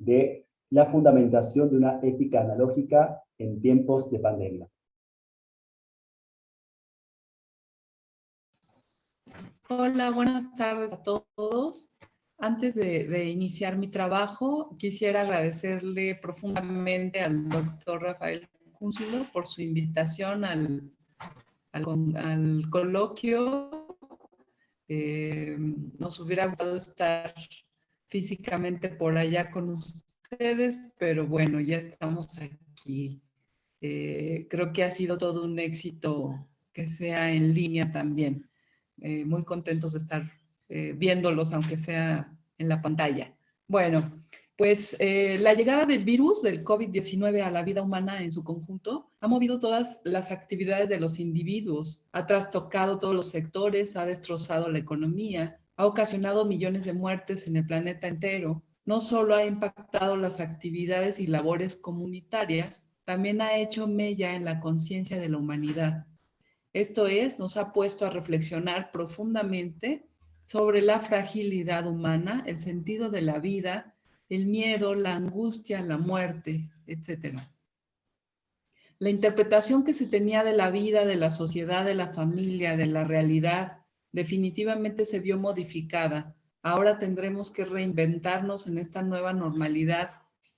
de la fundamentación de una ética analógica en tiempos de pandemia. Hola, buenas tardes a todos. Antes de iniciar mi trabajo, quisiera agradecerle profundamente al doctor Rafael Cúnzulo por su invitación al coloquio. Nos hubiera gustado estar físicamente por allá con ustedes, pero bueno, ya estamos aquí. Creo que ha sido todo un éxito que sea en línea también. Muy contentos de estar viéndolos, aunque sea en la pantalla. Bueno, pues la llegada del virus, del COVID-19 a la vida humana en su conjunto, ha movido todas las actividades de los individuos, ha trastocado todos los sectores, ha destrozado la economía, ha ocasionado millones de muertes en el planeta entero. No solo ha impactado las actividades y labores comunitarias, también ha hecho mella en la conciencia de la humanidad. Esto es, nos ha puesto a reflexionar profundamente sobre la fragilidad humana, el sentido de la vida, el miedo, la angustia, la muerte, etc. La interpretación que se tenía de la vida, de la sociedad, de la familia, de la realidad, definitivamente se vio modificada. Ahora tendremos que reinventarnos en esta nueva normalidad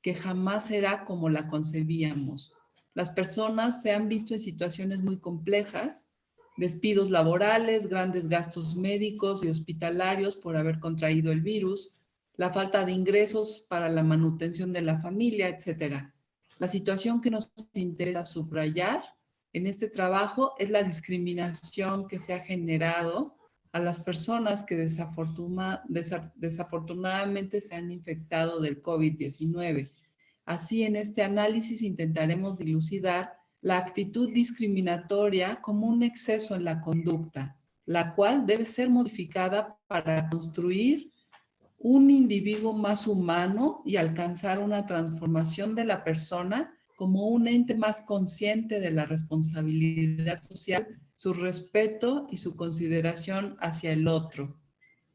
que jamás será como la concebíamos. Las personas se han visto en situaciones muy complejas, despidos laborales, grandes gastos médicos y hospitalarios por haber contraído el virus, la falta de ingresos para la manutención de la familia, etc. La situación que nos interesa subrayar en este trabajo es la discriminación que se ha generado a las personas que desafortunadamente se han infectado del COVID-19. Así, en este análisis intentaremos dilucidar la actitud discriminatoria como un exceso en la conducta, la cual debe ser modificada para construir un individuo más humano y alcanzar una transformación de la persona como un ente más consciente de la responsabilidad social, su respeto y su consideración hacia el otro.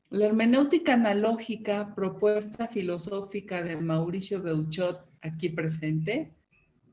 La hermenéutica analógica, propuesta filosófica de Mauricio Beuchot, aquí presente,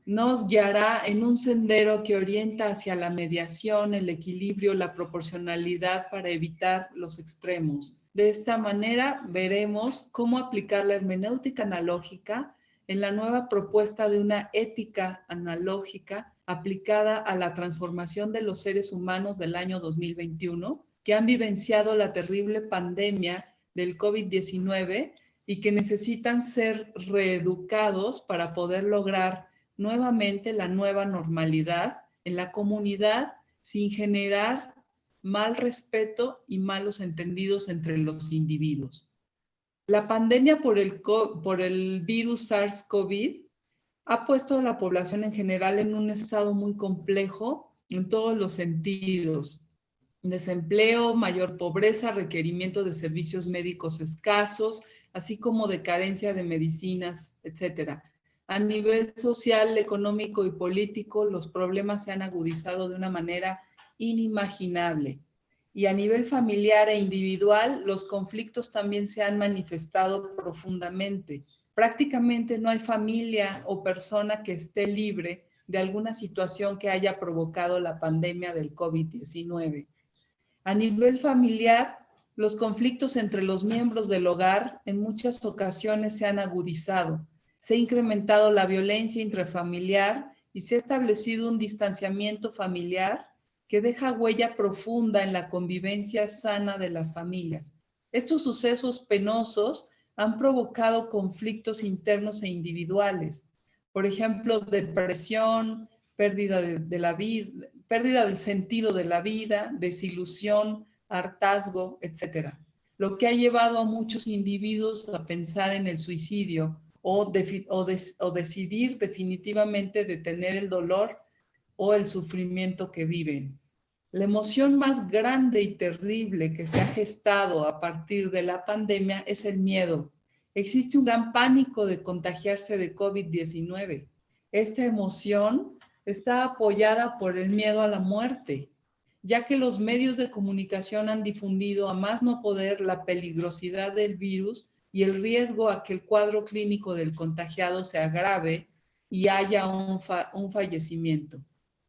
nos guiará en un sendero que orienta hacia la mediación, el equilibrio, la proporcionalidad para evitar los extremos. De esta manera veremos cómo aplicar la hermenéutica analógica en la nueva propuesta de una ética analógica aplicada a la transformación de los seres humanos del año 2021, que han vivenciado la terrible pandemia del COVID-19 y que necesitan ser reeducados para poder lograr nuevamente la nueva normalidad en la comunidad sin generar mal respeto y malos entendidos entre los individuos. La pandemia por el virus SARS-CoV ha puesto a la población en general en un estado muy complejo en todos los sentidos. Desempleo, mayor pobreza, requerimiento de servicios médicos escasos, así como de carencia de medicinas, etc. A nivel social, económico y político, los problemas se han agudizado de una manera inimaginable. Y a nivel familiar e individual, los conflictos también se han manifestado profundamente. Prácticamente no hay familia o persona que esté libre de alguna situación que haya provocado la pandemia del COVID-19. A nivel familiar, los conflictos entre los miembros del hogar en muchas ocasiones se han agudizado. Se ha incrementado la violencia intrafamiliar y se ha establecido un distanciamiento familiar que deja huella profunda en la convivencia sana de las familias. Estos sucesos penosos han provocado conflictos internos e individuales. Por ejemplo, depresión, pérdida de la vida, pérdida del sentido de la vida, desilusión, hartazgo, etc. Lo que ha llevado a muchos individuos a pensar en el suicidio o decidir definitivamente detener el dolor o el sufrimiento que viven. La emoción más grande y terrible que se ha gestado a partir de la pandemia es el miedo. Existe un gran pánico de contagiarse de COVID-19. Esta emoción está apoyada por el miedo a la muerte, ya que los medios de comunicación han difundido a más no poder la peligrosidad del virus y el riesgo a que el cuadro clínico del contagiado se agrave y haya un fallecimiento.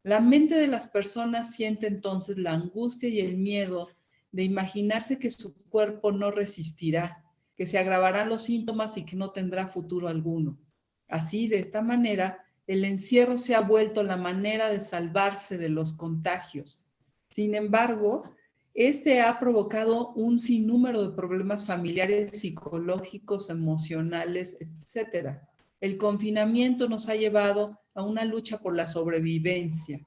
La mente de las personas siente entonces la angustia y el miedo de imaginarse que su cuerpo no resistirá, que se agravarán los síntomas y que no tendrá futuro alguno. Así, de esta manera, el encierro se ha vuelto la manera de salvarse de los contagios. Sin embargo, este ha provocado un sinnúmero de problemas familiares, psicológicos, emocionales, etc. El confinamiento nos ha llevado a una lucha por la sobrevivencia.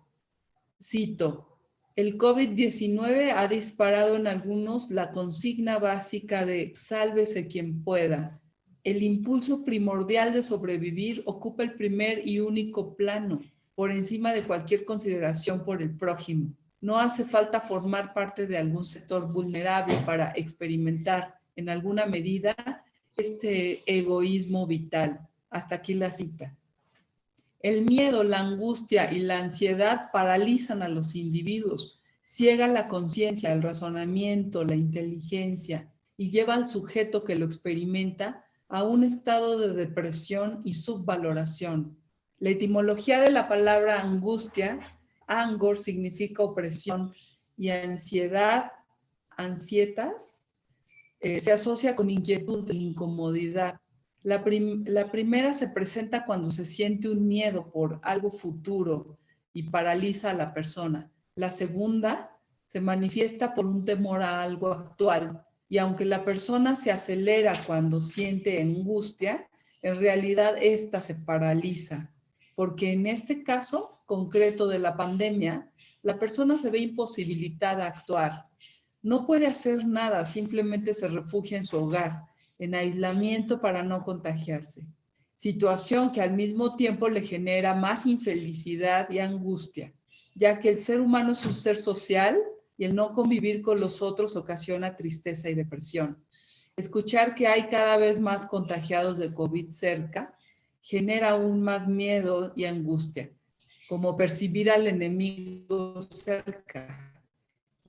Cito, el COVID-19 ha disparado en algunos la consigna básica de sálvese quien pueda. El impulso primordial de sobrevivir ocupa el primer y único plano, por encima de cualquier consideración por el prójimo. No hace falta formar parte de algún sector vulnerable para experimentar, en alguna medida, este egoísmo vital. Hasta aquí la cita. El miedo, la angustia y la ansiedad paralizan a los individuos, ciega la conciencia, el razonamiento, la inteligencia y lleva al sujeto que lo experimenta a un estado de depresión y subvaloración. La etimología de la palabra angustia, angor significa opresión y ansiedad, ansietas, se asocia con inquietud e incomodidad. La primera se presenta cuando se siente un miedo por algo futuro y paraliza a la persona. La segunda se manifiesta por un temor a algo actual y aunque la persona se acelera cuando siente angustia, en realidad esta se paraliza, porque en este caso concreto de la pandemia, la persona se ve imposibilitada a actuar. No puede hacer nada, simplemente se refugia en su hogar, en aislamiento para no contagiarse. Situación que al mismo tiempo le genera más infelicidad y angustia, ya que el ser humano es un ser social y el no convivir con los otros ocasiona tristeza y depresión. Escuchar que hay cada vez más contagiados de COVID cerca genera aún más miedo y angustia, como percibir al enemigo cerca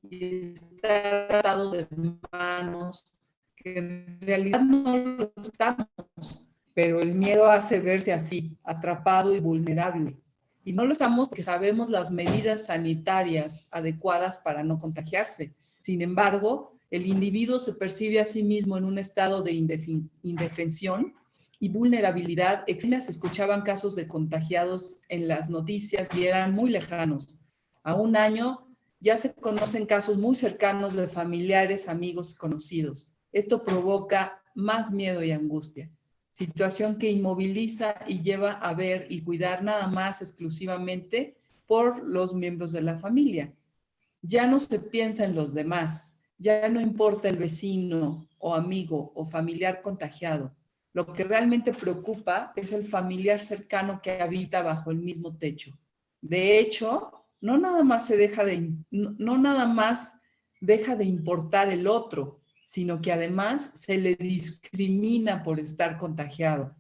y estar atado de manos, que en realidad no lo estamos, pero el miedo hace verse así, atrapado y vulnerable. Y no lo estamos porque sabemos las medidas sanitarias adecuadas para no contagiarse. Sin embargo, el individuo se percibe a sí mismo en un estado de indefensión y vulnerabilidad. Se escuchaban casos de contagiados en las noticias y eran muy lejanos. A un año ya se conocen casos muy cercanos de familiares, amigos y conocidos. Esto provoca más miedo y angustia, situación que inmoviliza y lleva a ver y cuidar nada más exclusivamente por los miembros de la familia. Ya no se piensa en los demás, ya no importa el vecino o amigo o familiar contagiado. Lo que realmente preocupa es el familiar cercano que habita bajo el mismo techo. De hecho, no nada más deja de importar el otro, sino que además se le discrimina por estar contagiado.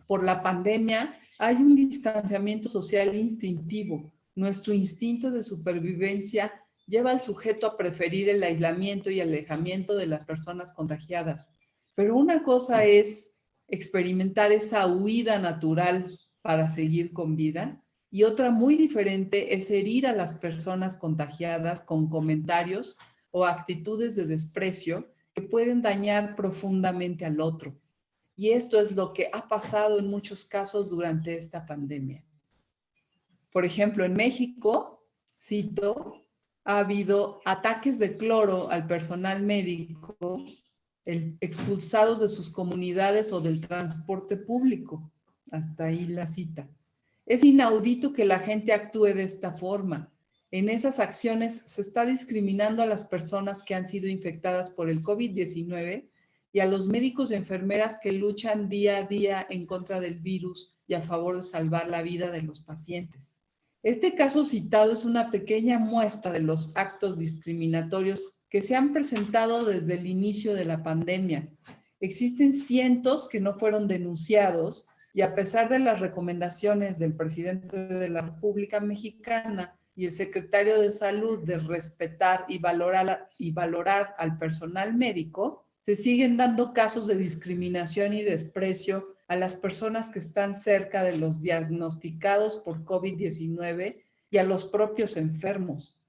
Por la pandemia hay un distanciamiento social instintivo. Nuestro instinto de supervivencia lleva al sujeto a preferir el aislamiento y alejamiento de las personas contagiadas. Pero una cosa es experimentar esa huida natural para seguir con vida y otra muy diferente es herir a las personas contagiadas con comentarios o actitudes de desprecio que pueden dañar profundamente al otro. Y esto es lo que ha pasado en muchos casos durante esta pandemia. Por ejemplo, en México, cito, ha habido ataques de cloro al personal médico, expulsados de sus comunidades o del transporte público. Hasta ahí la cita. Es inaudito que la gente actúe de esta forma. En esas acciones se está discriminando a las personas que han sido infectadas por el COVID-19 y a los médicos y enfermeras que luchan día a día en contra del virus y a favor de salvar la vida de los pacientes. Este caso citado es una pequeña muestra de los actos discriminatorios que se han presentado desde el inicio de la pandemia. Existen cientos que no fueron denunciados y a pesar de las recomendaciones del presidente de la República Mexicana y el secretario de Salud de respetar y valorar al personal médico, Se siguen dando casos de discriminación y desprecio a las personas que están cerca de los diagnosticados por COVID-19 y a los propios enfermos.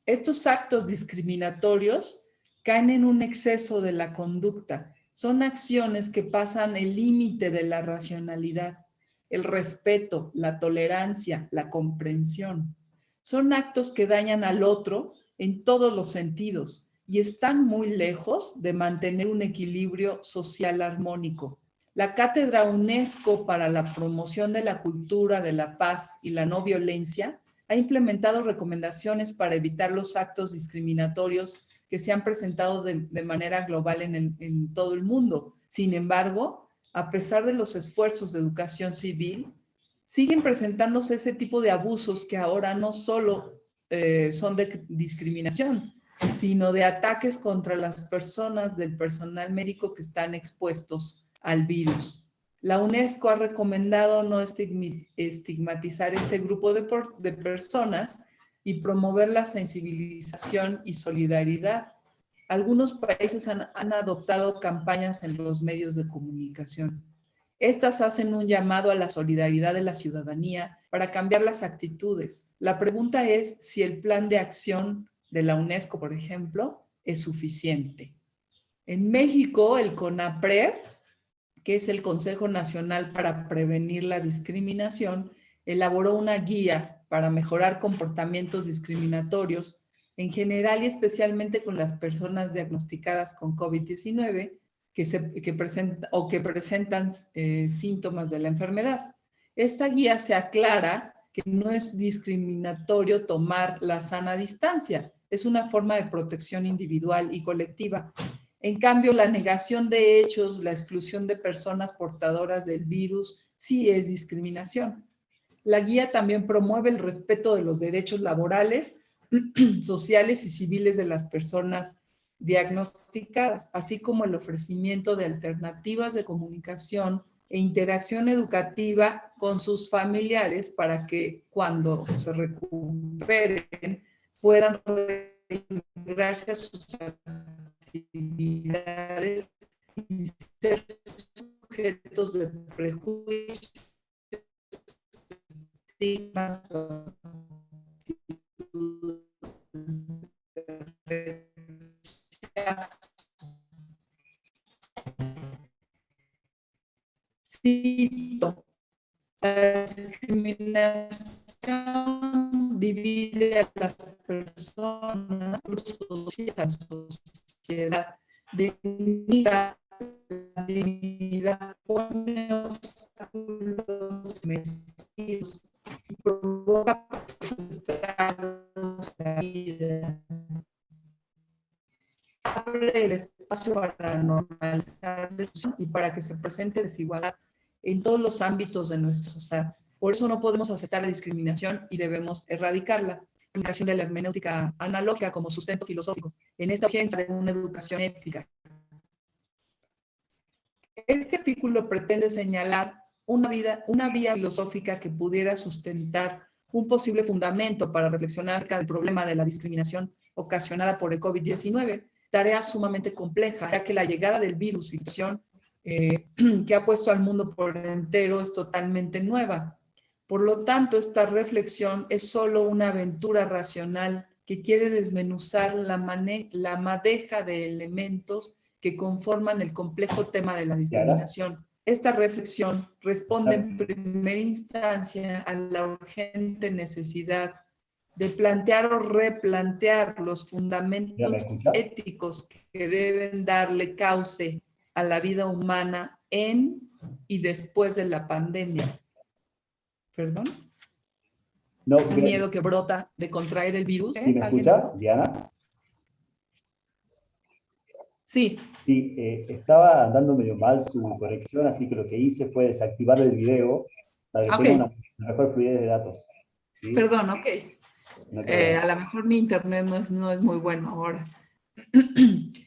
Estos actos discriminatorios caen en un exceso de la conducta. Son acciones que pasan el límite de la racionalidad, el respeto, la tolerancia, la comprensión. Son actos que dañan al otro en todos los sentidos y están muy lejos de mantener un equilibrio social armónico. La Cátedra UNESCO para la Promoción de la Cultura de la Paz y la No Violencia ha implementado recomendaciones para evitar los actos discriminatorios que se han presentado de manera global en todo el mundo. Sin embargo, a pesar de los esfuerzos de educación civil, siguen presentándose ese tipo de abusos que ahora no solo son de discriminación, sino de ataques contra las personas del personal médico que están expuestos al virus. La UNESCO ha recomendado no estigmatizar este grupo de personas y promover la sensibilización y solidaridad. Algunos países han adoptado campañas en los medios de comunicación. Estas hacen un llamado a la solidaridad de la ciudadanía para cambiar las actitudes. La pregunta es si el plan de acción de la UNESCO, por ejemplo, es suficiente. En México, el CONAPRED, que es el Consejo Nacional para Prevenir la Discriminación, elaboró una guía para mejorar comportamientos discriminatorios en general y especialmente con las personas diagnosticadas con COVID-19 que presentan síntomas de la enfermedad. Esta guía se aclara que no es discriminatorio tomar la sana distancia, es una forma de protección individual y colectiva. En cambio, la negación de hechos, la exclusión de personas portadoras del virus, sí es discriminación. La guía también promueve el respeto de los derechos laborales, sociales y civiles de las personas diagnosticadas, así como el ofrecimiento de alternativas de comunicación e interacción educativa con sus familiares para que cuando se recuperen puedan reintegrarse a sus actividades y ser sujetos de prejuicios, estigmas o actitudes de rechazo. Cito, la discriminación divide a las personas por la sociedad, denigra la dignidad, pone obstáculos mesquinos y provoca frustrarnos la vida. Abre el espacio para normalizar y para que se presente desigualdad en todos los ámbitos de nuestra sociedad. Por eso no podemos aceptar la discriminación y debemos erradicarla. La aplicación de la hermenéutica analógica como sustento filosófico en esta urgencia de una educación ética. Este artículo pretende señalar una vía filosófica que pudiera sustentar un posible fundamento para reflexionar acerca del problema de la discriminación ocasionada por el COVID-19, tarea sumamente compleja, ya que la llegada del virus, situación que ha puesto al mundo por entero, es totalmente nueva. Por lo tanto, esta reflexión es solo una aventura racional que quiere desmenuzar la madeja de elementos que conforman el complejo tema de la discriminación. Esta reflexión responde en primera instancia a la urgente necesidad de plantear o replantear los fundamentos éticos que deben darle cauce a la vida humana en y después de la pandemia. ¿Perdón? No, el miedo que brota de contraer el virus. ¿Sí me escucha, Diana? Sí. Sí, estaba andando medio mal su conexión, así que lo que hice fue desactivar el video para que tenga una mejor fluidez de datos. ¿Sí? Perdón, ok. No a lo mejor mi internet no es muy bueno ahora.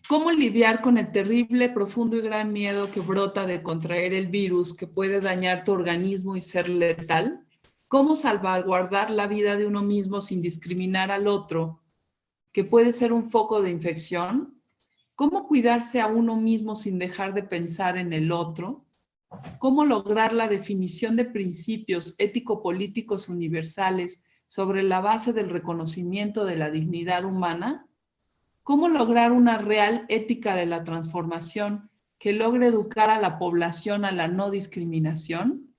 ¿Cómo lidiar con el terrible, profundo y gran miedo que brota de contraer el virus que puede dañar tu organismo y ser letal? ¿Cómo salvaguardar la vida de uno mismo sin discriminar al otro, que puede ser un foco de infección? ¿Cómo cuidarse a uno mismo sin dejar de pensar en el otro? ¿Cómo lograr la definición de principios ético-políticos universales sobre la base del reconocimiento de la dignidad humana? ¿Cómo lograr una real ética de la transformación que logre educar a la población a la no discriminación?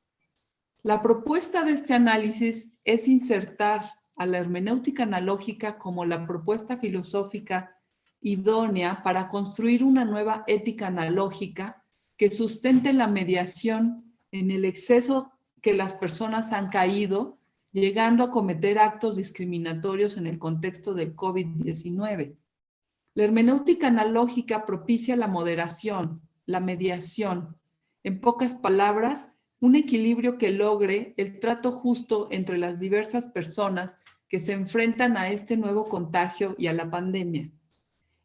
La propuesta de este análisis es insertar a la hermenéutica analógica como la propuesta filosófica idónea para construir una nueva ética analógica que sustente la mediación en el exceso que las personas han caído, llegando a cometer actos discriminatorios en el contexto del COVID-19. La hermenéutica analógica propicia la moderación, la mediación. En pocas palabras, un equilibrio que logre el trato justo entre las diversas personas que se enfrentan a este nuevo contagio y a la pandemia.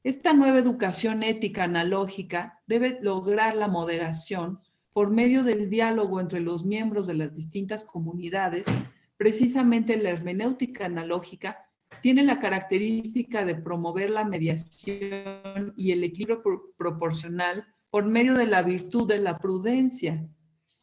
Esta nueva educación ética analógica debe lograr la moderación por medio del diálogo entre los miembros de las distintas comunidades. Precisamente la hermenéutica analógica tiene la característica de promover la mediación y el equilibrio proporcional por medio de la virtud de la prudencia.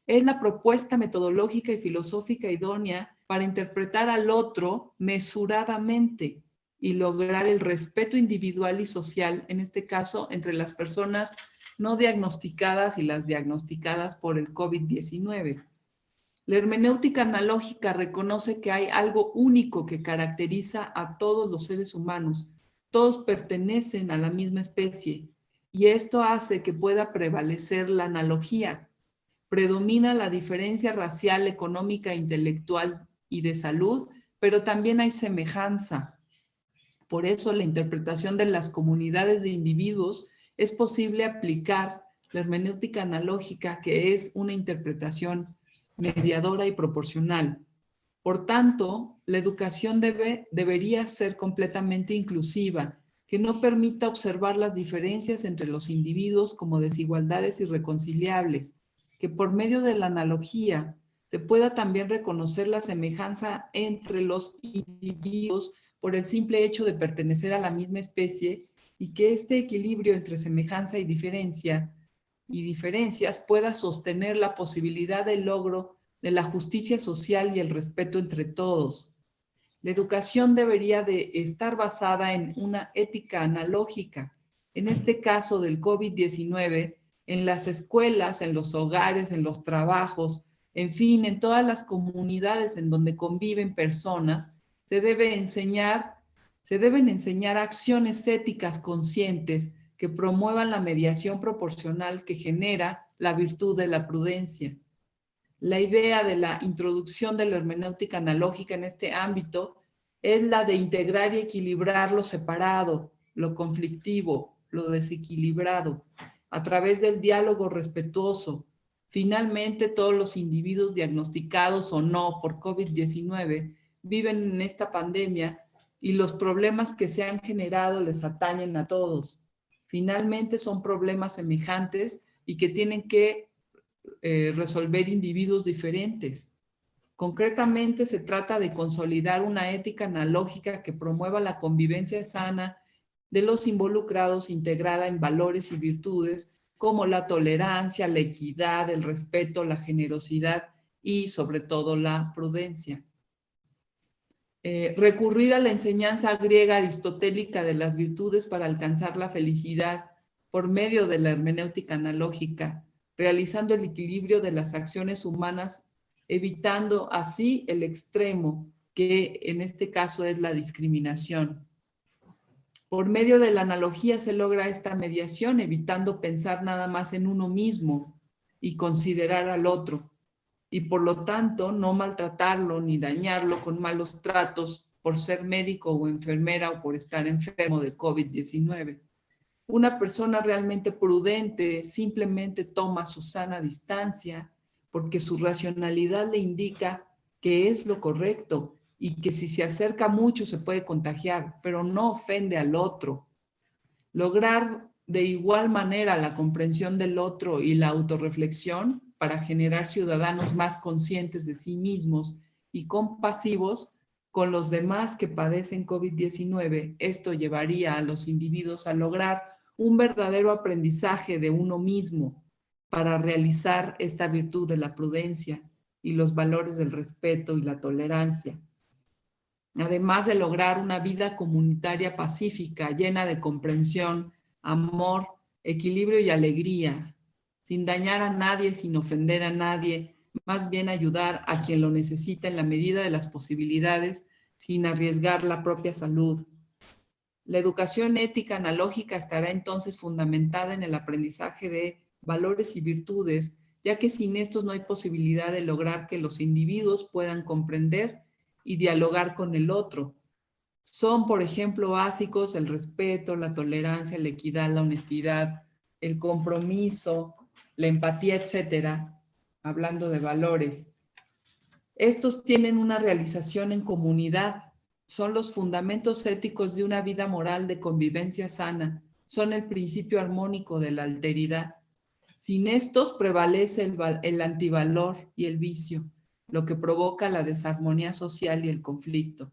Es la propuesta metodológica y filosófica idónea para interpretar al otro mesuradamente y lograr el respeto individual y social, en este caso, entre las personas no diagnosticadas y las diagnosticadas por el COVID-19. La hermenéutica analógica reconoce que hay algo único que caracteriza a todos los seres humanos. Todos pertenecen a la misma especie y esto hace que pueda prevalecer la analogía. Predomina la diferencia racial, económica, intelectual y de salud, pero también hay semejanza. Por eso la interpretación de las comunidades de individuos es posible aplicar la hermenéutica analógica, que es una interpretación mediadora y proporcional. Por tanto, la educación debería ser completamente inclusiva, que no permita observar las diferencias entre los individuos como desigualdades irreconciliables, que por medio de la analogía se pueda también reconocer la semejanza entre los individuos por el simple hecho de pertenecer a la misma especie y que este equilibrio entre semejanza y diferencias pueda sostener la posibilidad del logro de la justicia social y el respeto entre todos. La educación debería de estar basada en una ética analógica, en este caso del COVID-19, en las escuelas, en los hogares, en los trabajos, en fin, en todas las comunidades en donde conviven personas, se deben enseñar acciones éticas conscientes que promuevan la mediación proporcional que genera la virtud de la prudencia. La idea de la introducción de la hermenéutica analógica en este ámbito es la de integrar y equilibrar lo separado, lo conflictivo, lo desequilibrado, a través del diálogo respetuoso. Finalmente, todos los individuos diagnosticados o no por COVID-19 viven en esta pandemia y los problemas que se han generado les atañen a todos. Finalmente, son problemas semejantes y que tienen que resolver individuos diferentes. Concretamente, se trata de consolidar una ética analógica que promueva la convivencia sana de los involucrados, integrada en valores y virtudes como la tolerancia, la equidad, el respeto, la generosidad y, sobre todo, la prudencia. Recurrir a la enseñanza griega aristotélica de las virtudes para alcanzar la felicidad por medio de la hermenéutica analógica, realizando el equilibrio de las acciones humanas, evitando así el extremo, que en este caso es la discriminación. Por medio de la analogía se logra esta mediación, evitando pensar nada más en uno mismo y considerar al otro, y por lo tanto no maltratarlo ni dañarlo con malos tratos por ser médico o enfermera o por estar enfermo de COVID-19. Una persona realmente prudente simplemente toma su sana distancia porque su racionalidad le indica que es lo correcto y que si se acerca mucho se puede contagiar, pero no ofende al otro. Lograr de igual manera la comprensión del otro y la autorreflexión para generar ciudadanos más conscientes de sí mismos y compasivos con los demás que padecen COVID-19. Esto llevaría a los individuos a lograr un verdadero aprendizaje de uno mismo para realizar esta virtud de la prudencia y los valores del respeto y la tolerancia, además de lograr una vida comunitaria pacífica, llena de comprensión, amor, equilibrio y alegría, sin dañar a nadie, sin ofender a nadie, más bien ayudar a quien lo necesita en la medida de las posibilidades, sin arriesgar la propia salud. La educación ética analógica estará entonces fundamentada en el aprendizaje de valores y virtudes, ya que sin estos no hay posibilidad de lograr que los individuos puedan comprender y dialogar con el otro. Son, por ejemplo, básicos el respeto, la tolerancia, la equidad, la honestidad, el compromiso, la empatía, etcétera, hablando de valores. Estos tienen una realización en comunidad, son los fundamentos éticos de una vida moral de convivencia sana, son el principio armónico de la alteridad. Sin estos prevalece el antivalor y el vicio, lo que provoca la desarmonía social y el conflicto.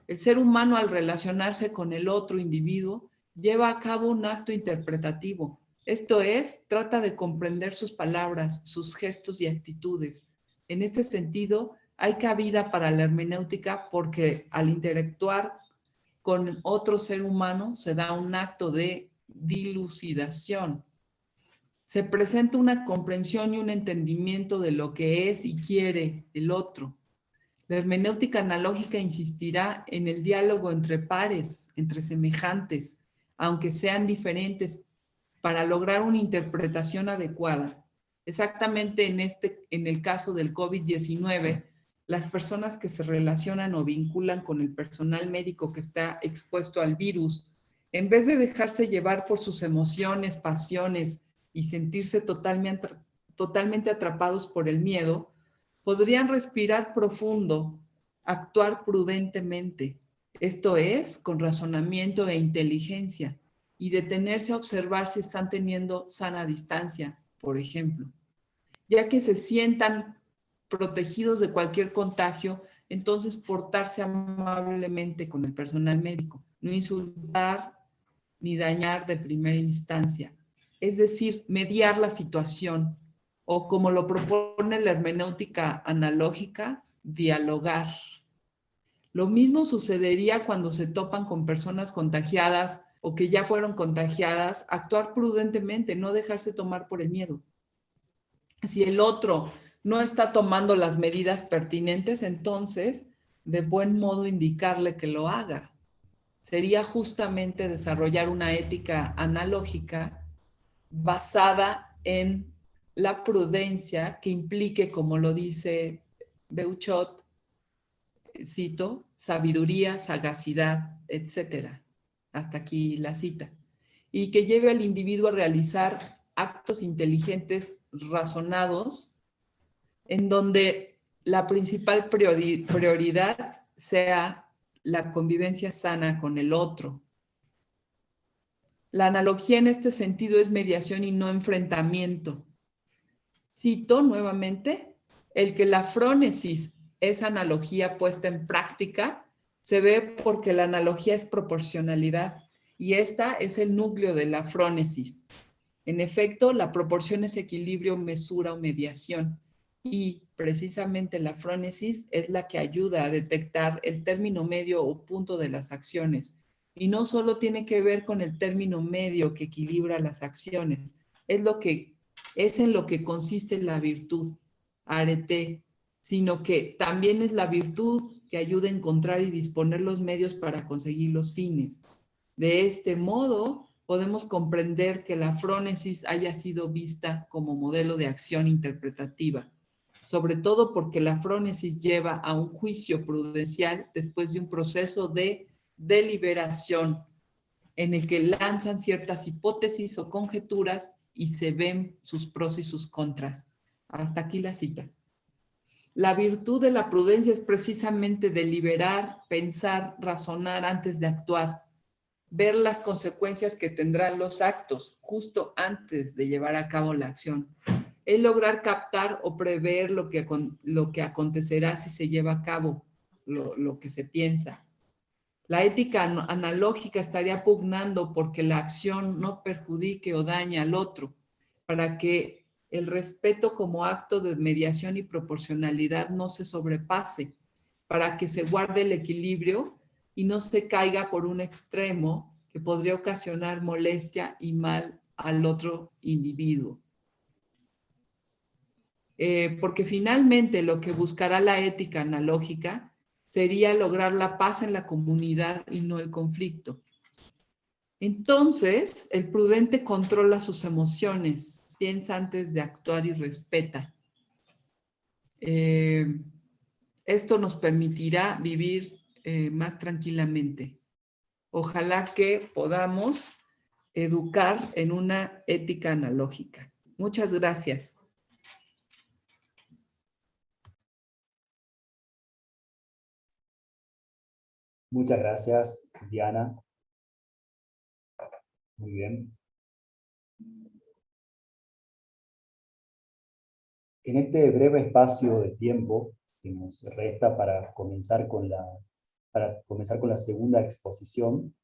El ser humano, al relacionarse con el otro individuo, lleva a cabo un acto interpretativo. Esto es, trata de comprender sus palabras, sus gestos y actitudes. En este sentido, hay cabida para la hermenéutica porque al interactuar con otro ser humano se da un acto de dilucidación. Se presenta una comprensión y un entendimiento de lo que es y quiere el otro. La hermenéutica analógica insistirá en el diálogo entre pares, entre semejantes, aunque sean diferentes, para lograr una interpretación adecuada. Exactamente en el caso del COVID-19, las personas que se relacionan o vinculan con el personal médico que está expuesto al virus, en vez de dejarse llevar por sus emociones, pasiones y sentirse totalmente atrapados por el miedo, podrían respirar profundo, actuar prudentemente, esto es, con razonamiento e inteligencia, y detenerse a observar si están teniendo sana distancia, por ejemplo. Ya que se sientan protegidos de cualquier contagio, entonces portarse amablemente con el personal médico, no insultar ni dañar de primera instancia. Es decir, mediar la situación, o como lo propone la hermenéutica analógica, dialogar. Lo mismo sucedería cuando se topan con personas contagiadas o que ya fueron contagiadas, actuar prudentemente, no dejarse tomar por el miedo. Si el otro no está tomando las medidas pertinentes, entonces, de buen modo indicarle que lo haga. Sería justamente desarrollar una ética analógica basada en la prudencia que implique, como lo dice Beuchot, cito, sabiduría, sagacidad, etcétera. Hasta aquí la cita. Y que lleve al individuo a realizar actos inteligentes, razonados, en donde la principal prioridad sea la convivencia sana con el otro. La analogía en este sentido es mediación y no enfrentamiento. Cito nuevamente, el que la frónesis es analogía puesta en práctica, se ve porque la analogía es proporcionalidad y esta es el núcleo de la frónesis. En efecto, la proporción es equilibrio, mesura o mediación y precisamente la frónesis es la que ayuda a detectar el término medio o punto de las acciones. Y no solo tiene que ver con el término medio que equilibra las acciones, es en lo que consiste la virtud, arete, sino que también es la virtud que ayuda a encontrar y disponer los medios para conseguir los fines. De este modo, podemos comprender que la frónesis haya sido vista como modelo de acción interpretativa, sobre todo porque la frónesis lleva a un juicio prudencial después de un proceso de deliberación en el que lanzan ciertas hipótesis o conjeturas y se ven sus pros y sus contras. Hasta aquí la cita. La virtud de la prudencia es precisamente deliberar, pensar, razonar antes de actuar, ver las consecuencias que tendrán los actos justo antes de llevar a cabo la acción. Es lograr captar o prever lo que acontecerá si se lleva a cabo lo que se piensa. La ética analógica estaría pugnando porque la acción no perjudique o dañe al otro, para que el respeto como acto de mediación y proporcionalidad no se sobrepase, para que se guarde el equilibrio y no se caiga por un extremo que podría ocasionar molestia y mal al otro individuo. Porque finalmente lo que buscará la ética analógica sería lograr la paz en la comunidad y no el conflicto. Entonces, el prudente controla sus emociones, piensa antes de actuar y respeta. Esto nos permitirá vivir más tranquilamente. Ojalá que podamos educar en una ética analógica. Muchas gracias. Muchas gracias, Diana. Muy bien. En este breve espacio de tiempo que nos resta para comenzar con la segunda exposición,